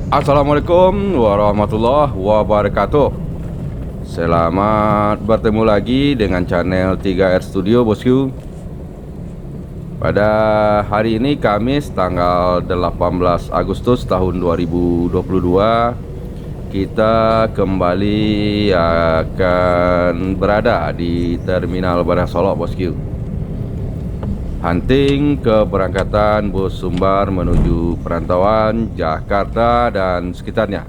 Assalamualaikum warahmatullahi wabarakatuh. Selamat bertemu lagi dengan channel 3R Studio, bosku. Pada hari ini Kamis tanggal 18 Agustus tahun 2022, kita kembali akan berada di Terminal Bandar Solok, bosku. Hunting keberangkatan bus Sumbar menuju perantauan Jakarta dan sekitarnya.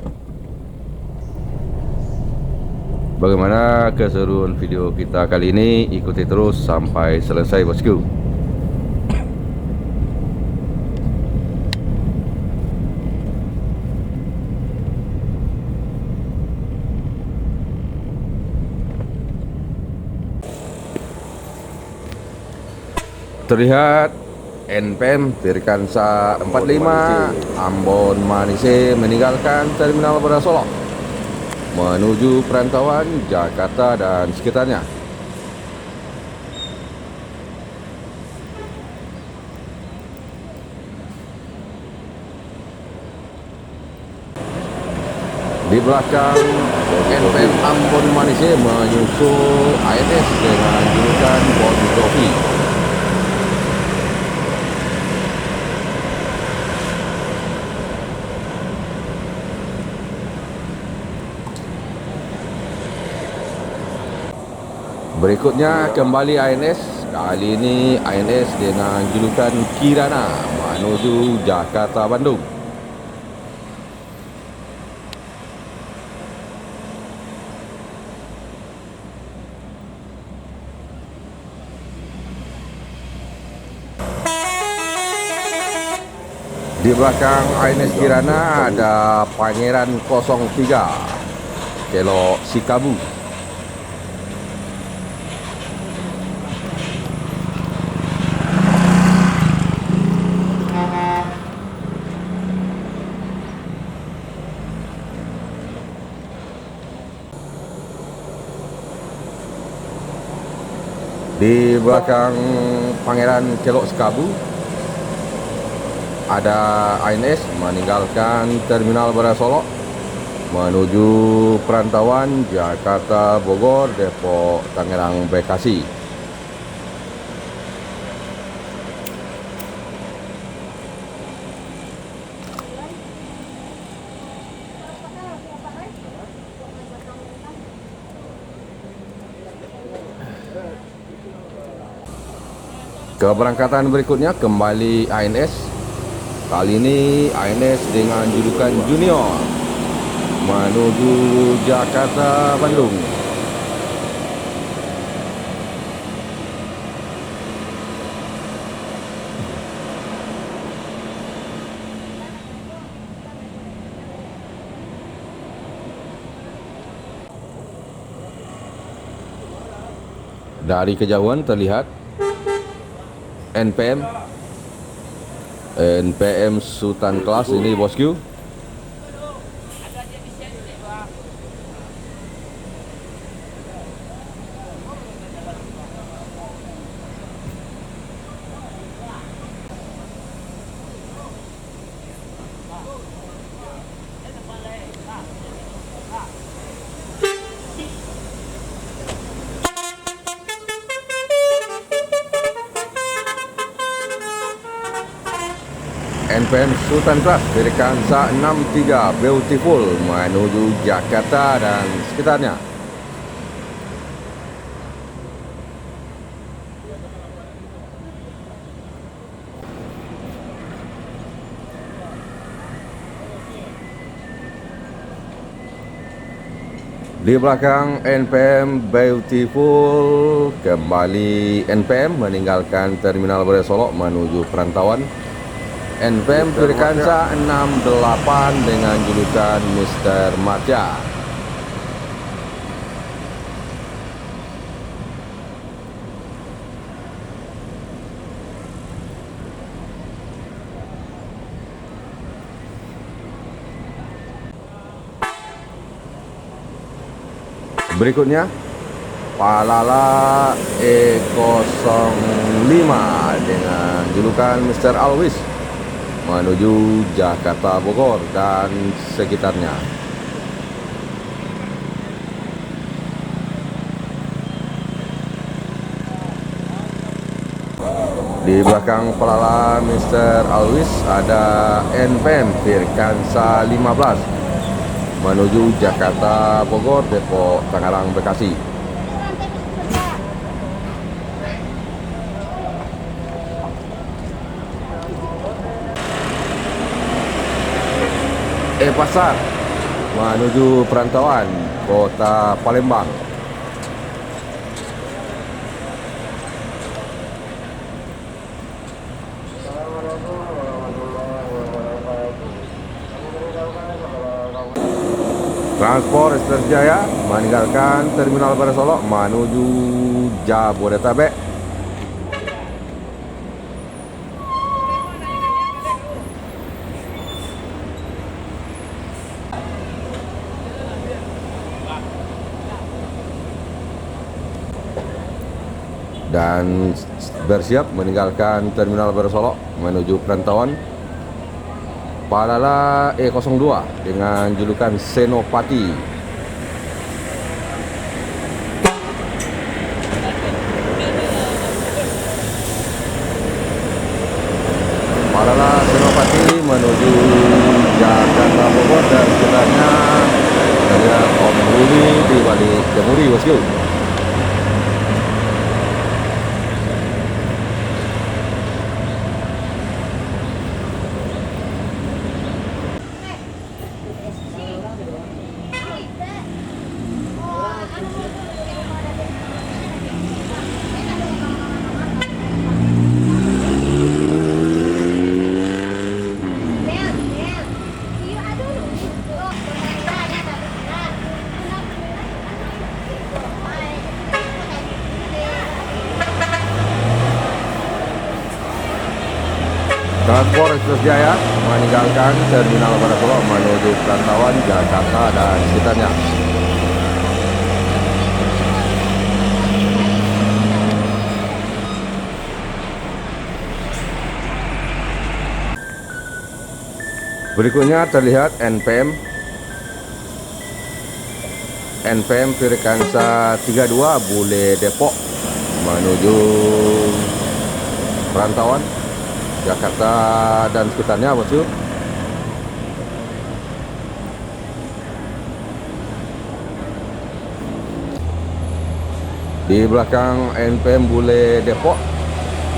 Bagaimana keseruan video kita kali ini? Ikuti terus sampai selesai, bosku. Terlihat NPM Firkansa 45 Ambon Manise meninggalkan Terminal Bandar Solok menuju perantauan Jakarta dan sekitarnya. Di belakang NPM Ambon Manise menyusul ANS dengan julukan Bon Jovi. Berikutnya kembali ANS. Kali ini ANS dengan julukan Kirana menuju Jakarta Bandung. Di belakang ANS Kirana ada Pangeran 03 Kelok Sikabu. Di belakang Pangeran Kelok Sikabu ada ANS meninggalkan Terminal Bandar Solok menuju perantauan Jakarta, Bogor, Depok, Tangerang, Bekasi. Keberangkatan berikutnya kembali ANS. Kali ini ANS dengan julukan Junior menuju Jakarta Bandung. Dari kejauhan terlihat NPM Sultan Kelas ini, bosku. NPM Sultan Kelas Firkansa 63 Beautiful menuju Jakarta dan sekitarnya. Di belakang NPM Beautiful kembali NPM meninggalkan Terminal Bandar Solok menuju perantauan. NPM Firkansa 68 dengan julukan Mr. Matja. Berikutnya Palala E05 dengan julukan Mr. Always menuju Jakarta Bogor dan sekitarnya. Di belakang pelala Mr. Alwis ada NPM Firkansa 15 menuju Jakarta Bogor, Depok Tangerang, Bekasi. Pasar menuju perantauan Kota Palembang. Transport Ekspres Jaya meninggalkan Terminal Baru Solok menuju Jabodetabek. Dan bersiap meninggalkan Terminal Baru Solok menuju perantauan Palala E02 dengan julukan Senopati. Palala Senopati menuju Jakarta Bogor dan sekitarnya. Saya Om Rudi di balik kemudi, bosku. Transport Ekspres Jaya meninggalkan Terminal Baru Solok menuju perantauan Jakarta dan sekitarnya. Berikutnya terlihat NPM Firkansa 32 Bule Depok menuju perantauan Jakarta dan sekitarnya, bosku. Di belakang NPM Bule Depok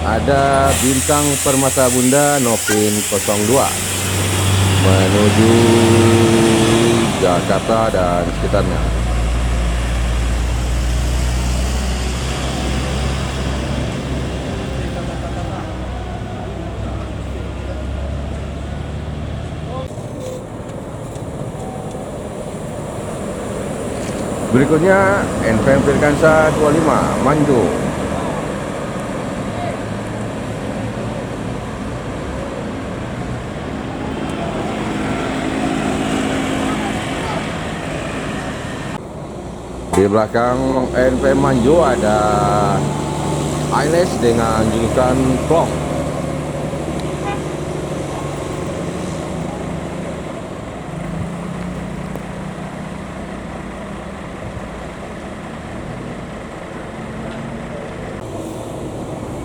ada Bintang Permata Bunda Nopin 02 menuju Jakarta dan sekitarnya. Berikutnya NPM Firkansa 25 Manjo. Di belakang NPM Manjo ada Ailes dengan julukan Klong.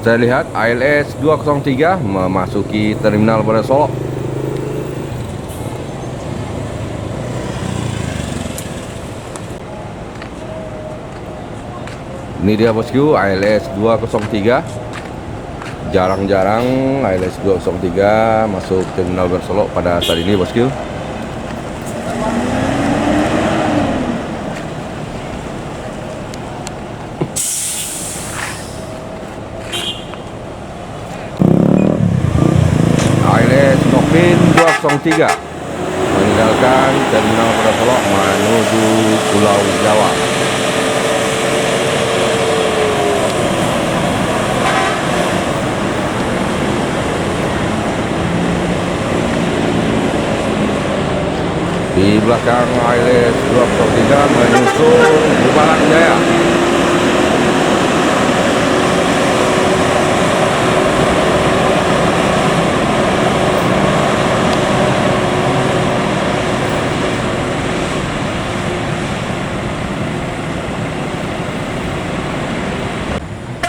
Saya lihat ALS 203 memasuki Terminal Baru Solok. Ini dia, bosku, ALS 203. Jarang-jarang ALS 203 masuk Terminal Baru Solok pada saat ini, bosku. Nopin 203 meninggalkan Terminal Baru Solok menuju Pulau Jawa. Di belakang ALS 203 menyusul Bubaran Jaya.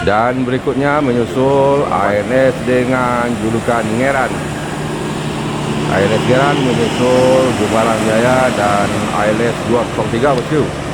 Dan berikutnya menyusul ANS dengan julukan Ngeran. ANS Ngeran menyusul Gumarang Jaya dan ALS 203 bosku.